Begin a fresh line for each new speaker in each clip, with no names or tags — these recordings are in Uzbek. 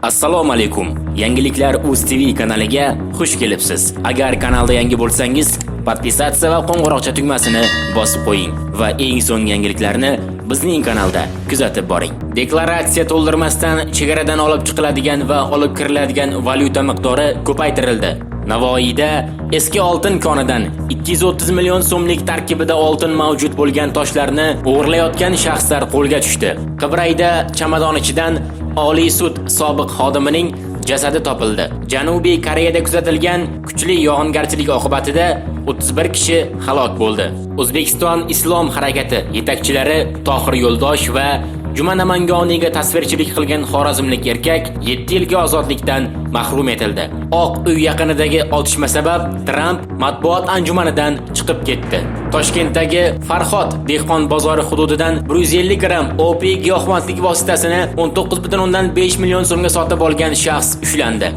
Assalomu alaykum. Yangiliklar Uz TV kanaliga xush kelibsiz. Agar kanalda yangi bo'lsangiz, podpisatsiya va qo'ng'iroqcha tugmasini bosib qo'ying va eng so'nggi yangiliklarni bizning kanalda kuzatib boring. Deklaratsiya to'ldirmasdan chegaradan olib chiqiladigan va olib kiriladigan valyuta miqdori ko'paytirildi. Navoiyda eski oltin konidan 230 million so'mlik tarkibida oltin mavjud bo'lgan toshlarni o'g'irlayotgan shaxslar qo'lga tushdi. Qibrayda chamadon ichidan Oliy sud sobiq xodimining jasadi topildi. Janubiy Koreyada kuzatilgan kuchli yog'ingarchilik oqibatida 31 kishi halok bo'ldi. O'zbekiston Islom harakati yetakchilari Tohir Yo'ldosh va Juma Namangoniga tasvirchilik qilgan xorazmlik erkak 7 yilga ozodlikdan mahrum etildi. Oq uy yaqinidagi otishma sabab Trump matbuot anjumanidan chiqib ketdi. Toshkentdagi Farhod dehqon bozori hududidan 150 gram OP giyohvandlik vositasini 19,5 million so'mga sotib olgan shaxs ushlandi.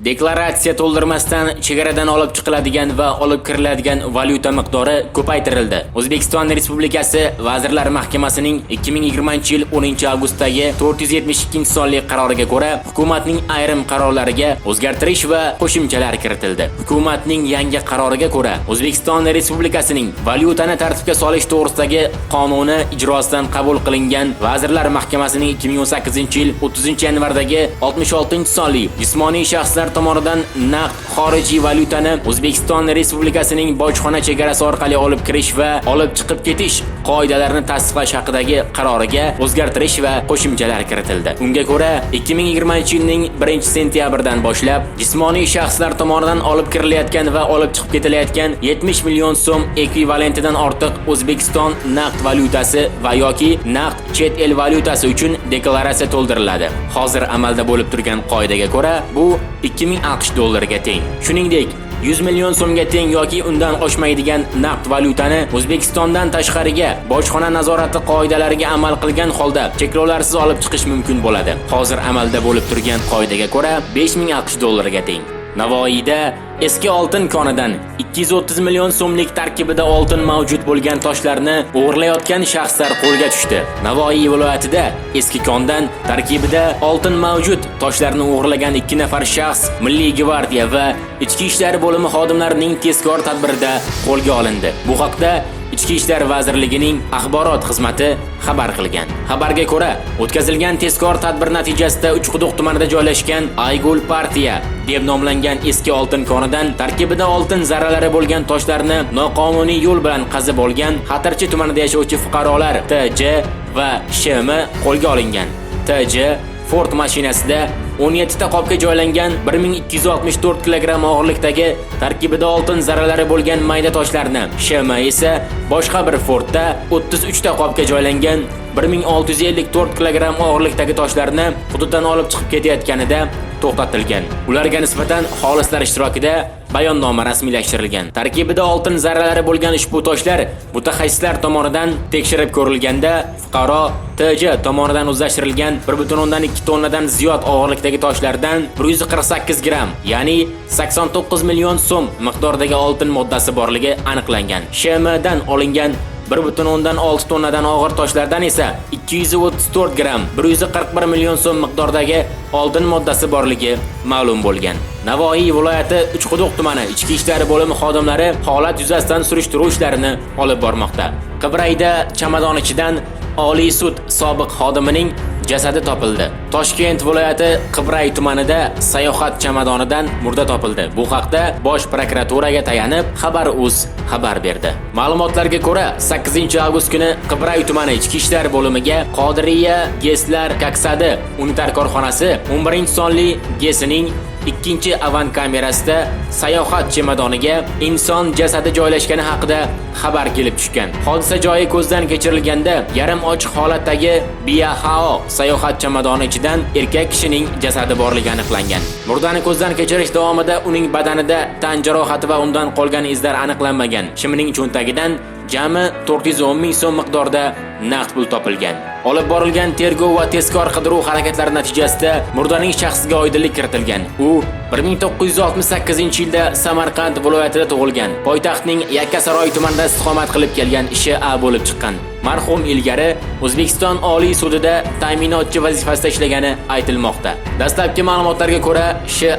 Deklaratsiya to'ldirmasdan chegaradan olib chiqiladigan va olib kiriladigan valyuta miqdori ko'paytirildi. O'zbekiston Respublikasi Vazirlar Mahkamasining 2020-yil 10-avgustdagi 472-sonli qaroriga ko'ra hukumatning ayrim qarorlariga o'zgartirish va qo'shimchalar kiritildi. Hukumatning yangi qaroriga ko'ra O'zbekiston Respublikasining valyutani tartibga solish to'g'risidagi qonuni ijrosidan qabul qilingan Vazirlar Mahkamasining 2018-yil 30-yanvardagi 66-sonli jismoniy shaxslar tomonidan naqd xorijiy valyutani O'zbekiston Respublikasining bojxona chegarasi orqali olib kirish va olib chiqib ketish qoidalarini tasdiqlash haqidagi qaroriga o'zgartirish va qo'shimchalar kiritildi. Unga ko'ra, 2020-yilning 1-sentyabridan boshlab jismoniy shaxslar tomonidan olib kirilayotgan va olib chiqib ketilayotgan 70 million so'm ekvivalentidan ortiq O'zbekiston naqd valyutasi va yoki naqd chet el valyutasi uchun deklaratsiya to'ldiriladi. Hozir amalda bo'lib turgan qoidaga ko'ra, bu 2000 AQSh dollariga teng. Shuningdek, 100 million so'mga teng yoki undan oshmaydigan naqd valyutani O'zbekistondan tashqariga bojxona nazorati qoidalariga amal qilgan holda cheklovlarsiz olib chiqish mumkin bo'ladi. Hozir amalda bo'lib turgan qoidaga ko'ra 5000 AQSh dollariga teng. Navoiyda eski oltin konidan 230 million so'mlik tarkibida oltin mavjud bo'lgan toshlarni o'g'irlayotgan shaxslar qo'lga tushdi. Navoiy viloyatida eski kondan tarkibida oltin mavjud toshlarni o'g'irlagan 2 nafar shaxs Milliy gvardiya va Ichki ishlar bo'limi xodimlarining tezkor tadbirida qo'lga olindi. Bu haqda Ichki ishlar vazirligining axborot xizmati xabar qilgan. Xabarga ko'ra, o'tkazilgan tezkor tadbir natijasida Uchquduq tumanida joylashgan Aygul partiya deb nomlangan eski oltin konidan tarkibida oltin zarralari bo'lgan toshlarni noqonuniy yo'l bilan qazib olgan Xatirchi tumanida yashovchi fuqarolar TJ va SM qo'lga olingan. TJ Ford mashinasida 17 ta qopga joylangan 1264 kilogramm og'irlikdagi tarkibida oltin zarralari bo'lgan mayda toshlarni, SM esa boshqa bir Fordda 33 ta qopga joylangan 1654 kilogramm og'irlikdagi toshlarni hududdan olib chiqib ketayotganida to'xtatilgan. Ularga nisbatan xolislar ishtirokida bayonnoma rasmiylashtirilgan. Tarkibida oltin zarralari bo'lgan ushbu toshlar mutaxassislar tomonidan tekshirib ko'rilganda fuqaro TJ tomonidan o'zlashtirilgan 1,2 tonnadan ziyod og'irlikdagi toshlardan 148 gram, ya'ni 89 million so'm miqdordagi oltin moddasi borligi aniqlangan. SMdan olingan 1,6 tonnadan og'ir toshlardan esa 234 gram, 141 million so'm miqdordagi oltin moddasi borligi ma'lum bo'lgan. Navoiy viloyati Uchquduq tumani Ichki ishlar bo'limi xodimlari holat yuzasidan surishtiruv ishlarini olib bormoqda. Qibrayda chamadon ichidan Oliy sud sobiq xodimining jasadi topildi. Toshkent viloyati Qibray tumanida sayohat chamadonidan murda topildi. Bu haqda Bosh prokuraturaga tayanib Xabar.uz xabar berdi. Ma'lumotlarga ko'ra, 8-avgust kuni Qibray tumani Ichki ishlar bo'limiga Qodiriya Geslar Kaksadi unitar korxonasi 11-sonli GESining 2-avan kamerasida sayohat chamadoniga inson jasadi joylashgani haqida xabar kelib tushgan. Hodisa joyi ko'zdan kechirilganda, yarim ochiq holatdagi Biahao sayohat chamadoni ichidan erkak kishining jasadi borligi aniqlangan. Murdani ko'zdan kechirish davomida uning badanida tan jarohati va undan qolgan izlar aniqlanmagan. Shimining cho'ntagidan jami 410 ming so'm miqdorda naqd pul topilgan. Olib borilgan tergov va tezkor qidiruv harakatlari natijasida murdaning shaxsiga oydinlik kiritilgan. U 1968-yilda Samarqand viloyatida tug'ilgan. Poytaxtning Yakkasaroy tumanida istiqomat qilib kelgan A bo'lib chiqqan. Marhum ilgari O'zbekiston Oliy sudida ta'minotchi vazifasida ishlagani aytilmoqda. Dastlabki ma'lumotlarga ko'ra,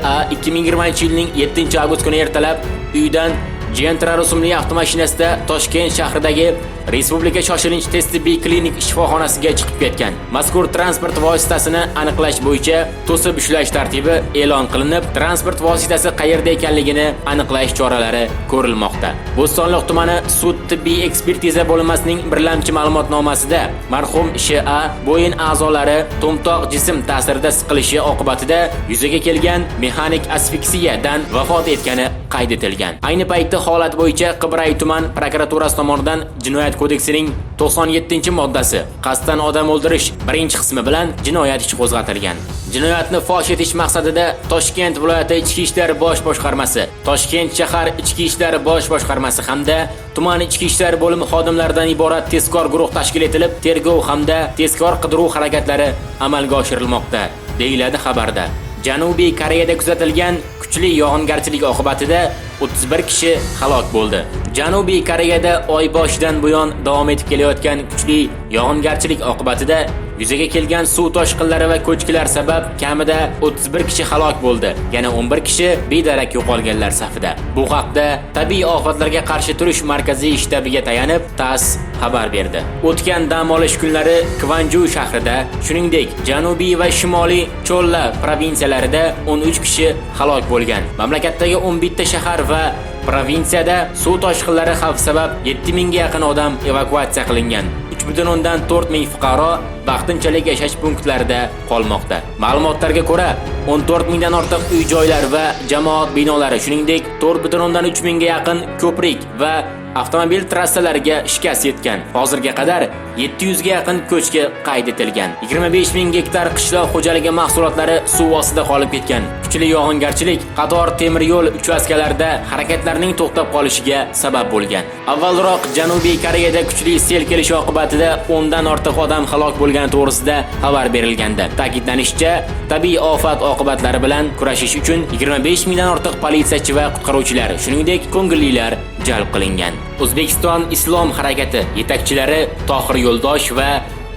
A 2020-yilning 7-avgust kuni ertalab uydan Gentra rusumli avtomashinasida Toshkent shahridagi Respublika shoshilinch tez tibbiy klinik shifoxonasiga chiqib ketgan. Mazkur transport vositasini aniqlash bo'yicha to'sib ushlash tartibi e'lon qilinib, transport vositasi qayerda ekanligini aniqlash choralari ko'rilmoqda. Bo'stonliq tumani sud tibbiy ekspertiza bo'linmasining birlamchi ma'lumotnomasida marhum A bo'yin a'zolari to'mtoq jism ta'sirida siqilishi oqibatida yuzaga kelgan mexanik asfiksiyadan vafot etgani qayd etilgan. Ayni paytda holat bo'yicha Qibray tuman prokuraturasi tomonidan Jinoyat kodeksining 97-moddasi qasddan odam o'ldirish 1-qismi bilan jinoyat ishi qo'zg'atilgan. Jinoyatni fosh etish maqsadida Toshkent viloyati Ichki ishlar bosh boshqarmasi, Toshkent shahar Ichki ishlar bosh boshqarmasi hamda tuman ichki ishlar bo'limi xodimlaridan iborat tezkor guruh tashkil etilib, tergov hamda tezkor qidiruv harakatlari amalga oshirilmoqda, deyiladi xabarda. Janubiy Koreyada kuzatilgan kuchli yog'ingarchilik oqibatida 31 kishi halok bo'ldi. Janubiy Koreyada oy boshidan buyon davom etib kelayotgan kuchli yog'ingarchilik oqibatida yuzaga kelgan suv toshqinlari va ko'chkilar sabab kamida 31 kishi halok bo'ldi. Yana 11 kishi bedarak yo'qolganlar safida. Bu haqda Tabiiy ofatlarga qarshi turish markaziy shtabiga tayanib TASS xabar berdi. O'tgan dam olish kunlari Kvanju shahrida, shuningdek Janubiy va Shimoliy Cholla provinsiyalarida 13 kishi halok bo'lgan. Mamlakatdagi 11 ta shahar va provinsiyada suv toshqinlari xavfi sabab 7000 ga yaqin odam evakuatsiya qilingan. 3,4 ming fuqaro vaqtinchalik yashash punktlarida qolmoqda. Ma'lumotlarga ko'ra, 14 mingdan ortiq uy-joylar va jamoat binolari, shuningdek 4,3 mingga yaqin ko'prik va avtomobil trassalariga shikast yetgan. Hozirga qadar 700 ga yaqin ko'chki qayd etilgan. 25 ming gektar qishloq xo'jaligi mahsulotlari suv ostida qolib ketgan. Kuchli yog'ingarchilik qator temir yo'l uchastkalarida harakatlarning to'xtab qolishiga sabab bo'lgan. Avvalroq Janubiy Koreyada kuchli sel kelishi oqibatida 10 dan ortiq odam halok bo'lgani to'g'risida xabar berilganda, ta'kidlanishicha, tabiiy ofat oqibatlari bilan kurashish uchun 25 mingdan ortiq politsiyachi va qutqaruvchilar, shuningdek ko'ngillilar jalb qilingan. O'zbekiston Islom harakati yetakchilari Tohir Yo'ldosh va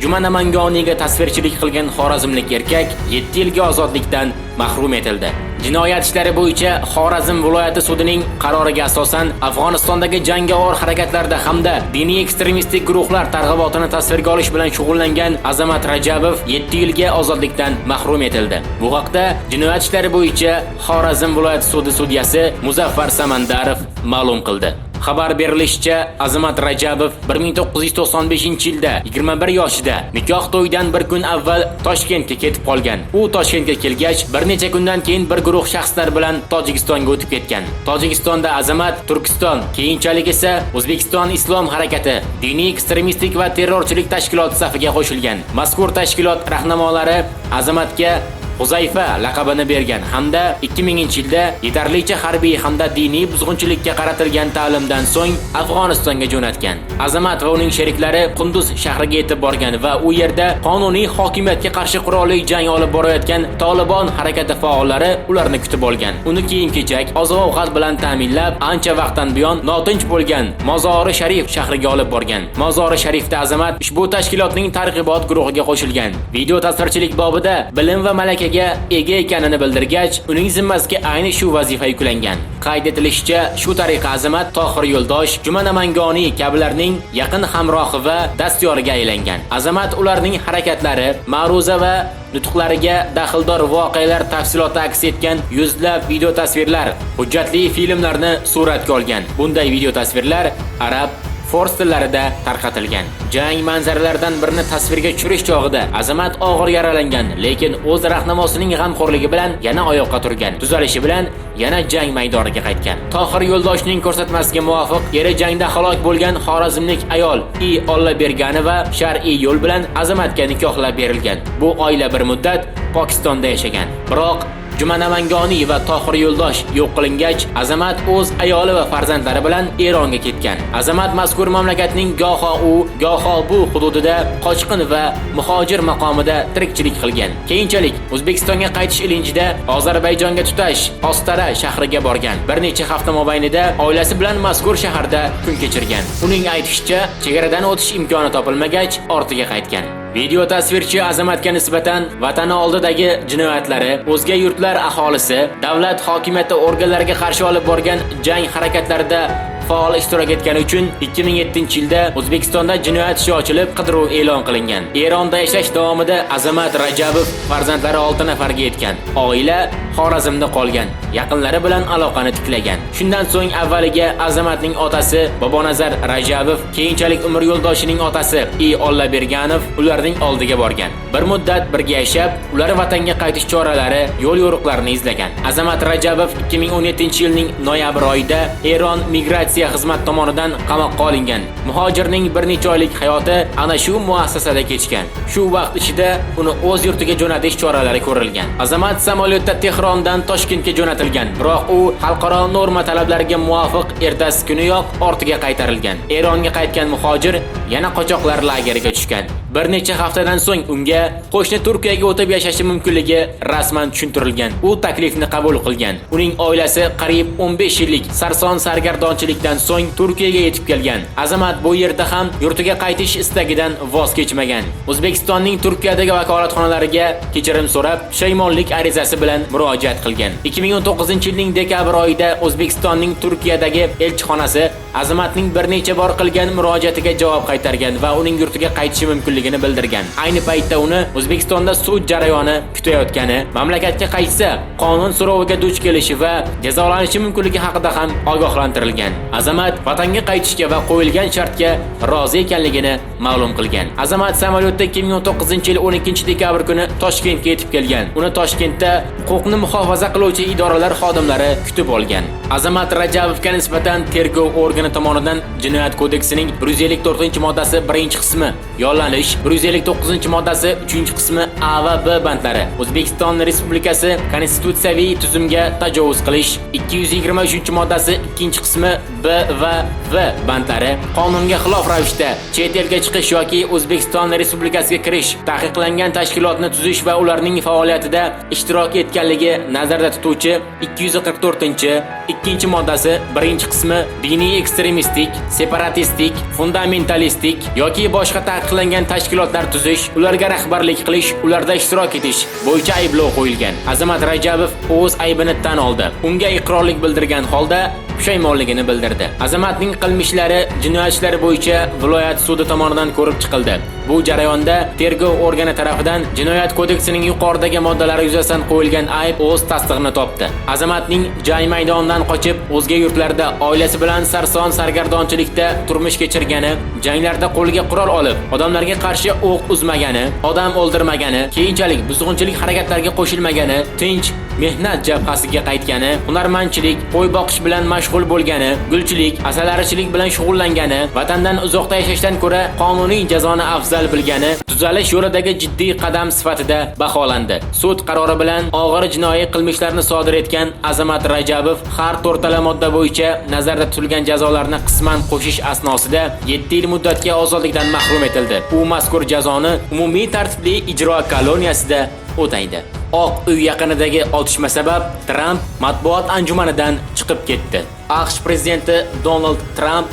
Juma Namangoniga tasvirchilik qilgan xorazmlik erkak 7 yilga ozodlikdan mahrum etildi. Jinoyat ishlari bo'yicha Xorazm viloyati sudining qaroriga asosan Afg'onistondagi jangovar harakatlarda hamda diniy ekstremistik guruhlar targ'ibotini tasvirga olish bilan shug'ullangan Azamat Rajabov 7 yilga ozodlikdan mahrum etildi. Bu haqda Jinoyat ishlari bo'yicha Xorazm viloyati sudi sudyasi Muzaffar Samandarov ma'lum qildi. Xabar berilishicha, Azamat Rajabov 1995-yilda 21 yoshida nikoh to'yidan bir kun avval Toshkentga ketib qolgan. U Toshkentga kelgach, bir necha kundan keyin bir guruh shaxslar bilan Tojikistonga o'tib ketgan. Tojikistonda Azamat Turkiston, keyinchalik esa O'zbekiston Islom harakati diniy ekstremistik va terrorchilik tashkiloti safiga qo'shilgan. Mazkur tashkilot rahnamolari Azamatga Huzayfa laqabini bergan hamda 2000-yilda yetarlicha harbiy hamda diniy buzg'unchilikka qaratilgan ta'limdan so'ng Afg'onistonga jo'natgan. Azamat va uning sheriklari Qunduz shahriga yetib borgan va u yerda qonuniy hokimiyatga qarshi qurolli jang olib borayotgan Tolibon harakati faollari ularni kutib olgan. Uni kiyim-kechak, oziq-ovqat bilan ta'minlab, ancha vaqtdan buyon notinch bo'lgan Mozori Sharif shahriga olib borgan. Mozori Sharifda Azamat ushbu tashkilotning targ'ibot guruhiga qo'shilgan. Video tasvirchilik bobida bilim va malaka ega ekanini bildirgach, uning zimmasiga ayni shu vazifa yuklangan. Qayd etilishicha, shu tariqa Azamat Tohir Yo'ldosh, Juma Namangoni kabilarning yaqin hamrohi va dastyoriga aylangan. Azamat ularning harakatlari, ma'ruza va nutqlariga daxldor voqealar tafsiloti aks etgan yuzlab video tasvirlar, hujjatli filmlarni suratga olgan. Bunday video tasvirlar arab, fors tillarida tarqatilgan. Jang manzaralaridan birini tasvirga tushirish chog'ida Azamat og'ir yaralangan, lekin o'z rahnamosining g'amxo'rligi bilan yana oyoqqa turgan. Tuzalishi bilan yana jang maydoniga qaytgan. Tohir Yo'ldoshning ko'rsatmasiga muvofiq, eri jangda halok bo'lgan xorazmlik ayol Ollaberganova shar'iy yo'l bilan Azamatga nikohlab berilgan. Bu oila bir muddat Pokistonda yashagan. Biroq Juma Namangoniy va Tohir Yo'ldosh yo'q qilingach, Azamat o'z ayoli va farzandlari bilan Eronga ketgan. Azamat mazkur mamlakatning goho u, goho bu hududida qochqin va muhojir maqomida tirikchilik qilgan. Keyinchalik O'zbekistonga qaytish ilinjida Ozarbayjonga tutash Ostara shahriga borgan. Bir necha hafta mobaynida oilasi bilan mazkur shaharda kun kechirgan. Uning aytishicha, chegaradan o'tish imkoni topilmagach, ortiga qaytgan. Video tasvirchi Azamatga nisbatan vatani oldidagi jinoyatlari, o'zga yurtlar aholisi, davlat hokimiyati organlariga qarshi olib borgan jang harakatlarida faol ishtirok etgani uchun 2007-yilda O'zbekistonda jinoyat ishi ochilib, qidiruv e'lon qilingan. Eronda yashash davomida Azamat Rajabov farzandlari 6 nafarga yetgan. Oila Xorazmda qolgan, yaqinlari bilan aloqani tiklagan. Shundan so'ng avvaliga Azamatning otasi Bobonazar Rajabov, keyinchalik Umr Yo'ldoshining otasi Ollaberganov ularning oldiga borgan. Bir muddat birga yashab, ular vatanga qaytish choralari, yo'l yo'riqlarini izlagan. Azamat Rajabov 2017-yilning noyabr oyida Eron migratsiya xizmat tomonidan qamoqqa olingan. Muhojirning bir necha oylik hayoti ana shu muassasada kechgan. Shu vaqt ichida uni o'z yurtiga jo'natish choralari ko'rilgan. Azamat samolyotda Tehrondan Toshkentga jo'natilgan, biroq u xalqaro norma talablariga muvofiq ertasi kuniyoq ortiga qaytarilgan. Eronga qaytgan muhojir yana qochoqlar lageriga tushgan. Bir necha haftadan so'ng unga qo'shni Turkiyaga o'tib yashashi mumkinligi rasman tushuntirilgan. U taklifni qabul qilgan. Uning oilasi qariyb 15 yillik sarson sargardonchilikdan so'ng Turkiyaga yetib kelgan. Azamat bu yerda ham yurtiga qaytish istagidan voz kechmagan. O'zbekistonning Turkiyadagi vakolatxonalariga kechirim so'rab, pushaymonlik arizasi bilan murojaat qilgan. 2019-yilning dekabr oyida O'zbekistonning Turkiyadagi elchixonasi Azamatning bir necha bor qilgan murojaatiga javob qaytargan va uning yurtiga qaytishi mumkinligini bildirgan. Ayni paytda uni O'zbekistonda sud jarayoni kutayotgani, mamlakatga qaytsa qonun so'roviga duch kelishi va jazolanishi mumkinligi haqida ham ogohlantirilgan. Azamat vatanga qaytishga va qo'yilgan shartga rozi ekanligini ma'lum qilgan. Azamat samolyotda 2019-yil 12-dekabr kuni Toshkentga yetib kelgan. Uni Toshkentda huquqni muhofaza qiluvchi idoralar xodimlari kutib olgan. Azamat Rajabovga nisbatan tergov organi tomonidan Jinoyat kodeksining 154-moddasi 1-qismi yollanish, 159-moddasi 3-qismi A va B bandlari, O'zbekiston Respublikasi konstitutsiyaviy tuzumga tajovuz qilish, 223-moddasi 2-qismi B va V bandlari, qonunga xilof ravishda chet elga chiqish yoki O'zbekiston Respublikasiga kirish, taqiqlangan tashkilotni tuzish va ularning faoliyatida ishtirok etganligi nazarda tutuvchi 244-moddasi 1-qismi diniy ekstremistik, separatistik, fundamentalistik yoki boshqa taqiqlangan tashkilotlar tuzish, ularga rahbarlik qilish, ularda ishtirok etish bo'yicha ayblov qo'yilgan. Azamat Rajabov o'z aybini tan oldi. Unga iqrorlik bildirgan holda pushaymonligini bildirdi. Azamatning qilmishlari jinoyat ishlari bo'yicha viloyat sudi tomonidan ko'rib chiqildi. Bu jarayonda tergov organi tomonidan Jinoyat kodeksining yuqoridagi moddalari yuzasidan qo'yilgan ayb o'z tasdig'ini topdi. Azamatning jang maydonidan qochib, o'zga yurtlarda oilasi bilan sarson sargardonchilikda turmush kechirgani, janglarda qo'liga qurol olib, odamlarga qarshi o'q uzmagani, odam o'ldirmagani, keyinchalik buzg'unchilik harakatlariga qo'shilmagani, tinch mehnat jabhasiga qaytgani, hunarmandchilik, qo'y boqish bilan mashg'ul bo'lgani, gulchilik, asalarichilik bilan shug'ullangani, vatandan uzoqda yashashdan ko'ra qonuniy jazoni afzal bilgani, tuzalish yo'lidagi jiddiy qadam sifatida baholandi. Sud qarori bilan og'ir jinoiy qilmishlarni sodir etgan Azamat Rajabov har to'rtala modda bo'yicha nazarda tutilgan jazolarni qisman qo'shish asnosida 7 yil muddatga ozodlikdan mahrum etildi. U mazkur jazoni umumiy tartibli ijro koloniyasida o'taydi. Oq uy yaqinidagi otishma sabab Trump matbuot anjumanidan chiqib ketdi. AQSh prezidenti Donald Trump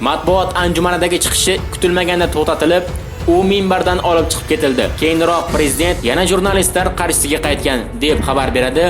matbuot anjumanidagi chiqishi kutilmaganda to'xtatilib, u minbardan olib chiqib ketildi. Keyinroq prezident yana jurnalistlar qarshisiga qaytgan deb xabar beradi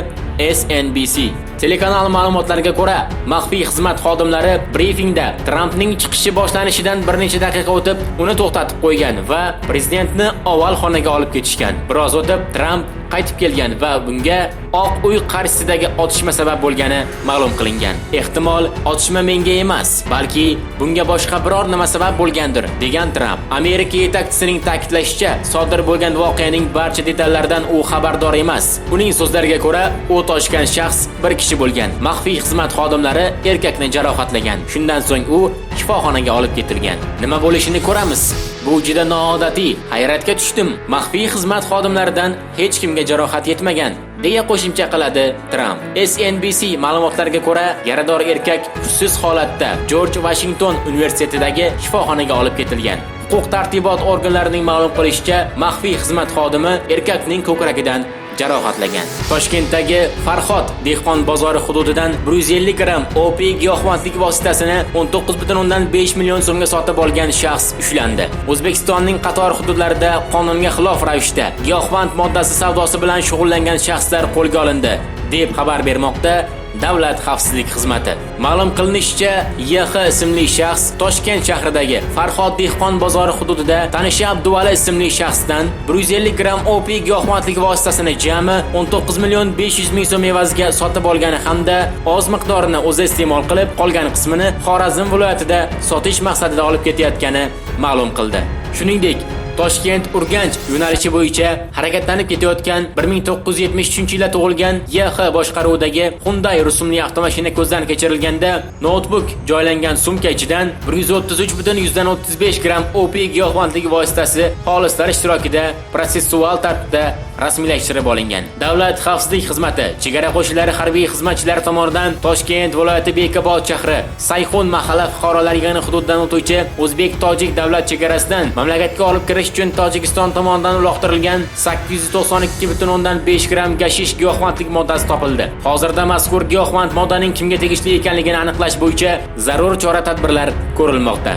SNBC. Telekanal ma'lumotlariga ko'ra, maxfiy xizmat xodimlari brifingda Trumpning chiqishi boshlanishidan bir necha daqiqa o'tib uni to'xtatib qo'ygan va prezidentni oval xonaga olib ketishgan. Biroz o'tib Trump qaytib kelgan va bunga Oq uy qarshisidagi otishma sabab bo'lgani ma'lum qilingan. Ehtimol otishma menga emas, balki bunga boshqa biror nima sabab bo'lgandir, degan Trump. Amerika yetakchisining ta'kidlashicha, sodir bo'lgan voqeaning barcha detallaridan u xabardor emas. Uning so'zlariga ko'ra, o't ochgan shaxs bir kishi bo'lgan. Maxfiy xizmat xodimlari erkakni jarohatlagan. Shundan so'ng u shifoxonaga olib ketilgan. Nima bo'lishini ko'ramiz. Bu juda noodatiy. Hayratga tushdim. Maxfiy xizmat xodimlaridan hech kimga jarohat yetmagan, deya qo'shimcha qiladi Trump. SNBC ma'lumotlariga ko'ra, yarador erkak hushsiz holatda Jorj Vashington universitetidagi shifoxonaga olib ketilgan. Huquq-tartibot organlarining ma'lum qilishicha, maxfiy xizmat xodimi erkakning ko'kragidan jarohatlagan. Toshkentdagi Farhod dehqon bozori hududidan 150 gram OP giyohvandlik vositasini 19,5 million so'mga sotib olgan shaxs ushlandi. O'zbekistonning qator hududlarida qonunga xilof ravishda giyohvand moddasi savdosi bilan shug'ullangan shaxslar qo'lga olindi, deb xabar bermoqda Davlat xavfsizlik xizmati. Ma'lum qilinishicha, YX ismli shaxs Toshkent shahridagi Farhod dehqon bozori hududida tanishi Abduvali ismli shaxsdan 150 gram OP giyohvandlik vositasini jami 19,500,000 so'm evaziga sotib olgani hamda oz miqdorini o'zi iste'mol qilib, qolgan qismini Xorazm viloyatida sotish maqsadida olib ketayotgani ma'lum qildi. Shuningdek, Toshkent-Urganch yo'nalishi bo'yicha harakatlanib ketayotgan 1973-yilda tug'ilgan YX boshqaruvidagi Hyundai rusumli avtomashina ko'zdan kechirilganda, notebook joylangan sumka ichidan 133,35 gram OP giyohvandlik vositasi xolislar ishtirokida protsessual tartibda rasmiylashtirib olingan. Davlat xavfsizlik xizmati chegara qo'shinlari harbiy xizmatchilari tomonidan Toshkent viloyati Bekobod shahri Sayxun mahalla fuqarolari yig'ini hududidan o'tuvchi o'zbek-tojik davlat chegarasidan mamlakatga olib kirish uchun Tojikiston tomonidan uloqtirilgan 892,5 gram gashish giyohvandlik moddasi topildi. Hozirda mazkur giyohvand moddaning kimga tegishli ekanligini aniqlash bo'yicha zarur chora-tadbirlar ko'rilmoqda.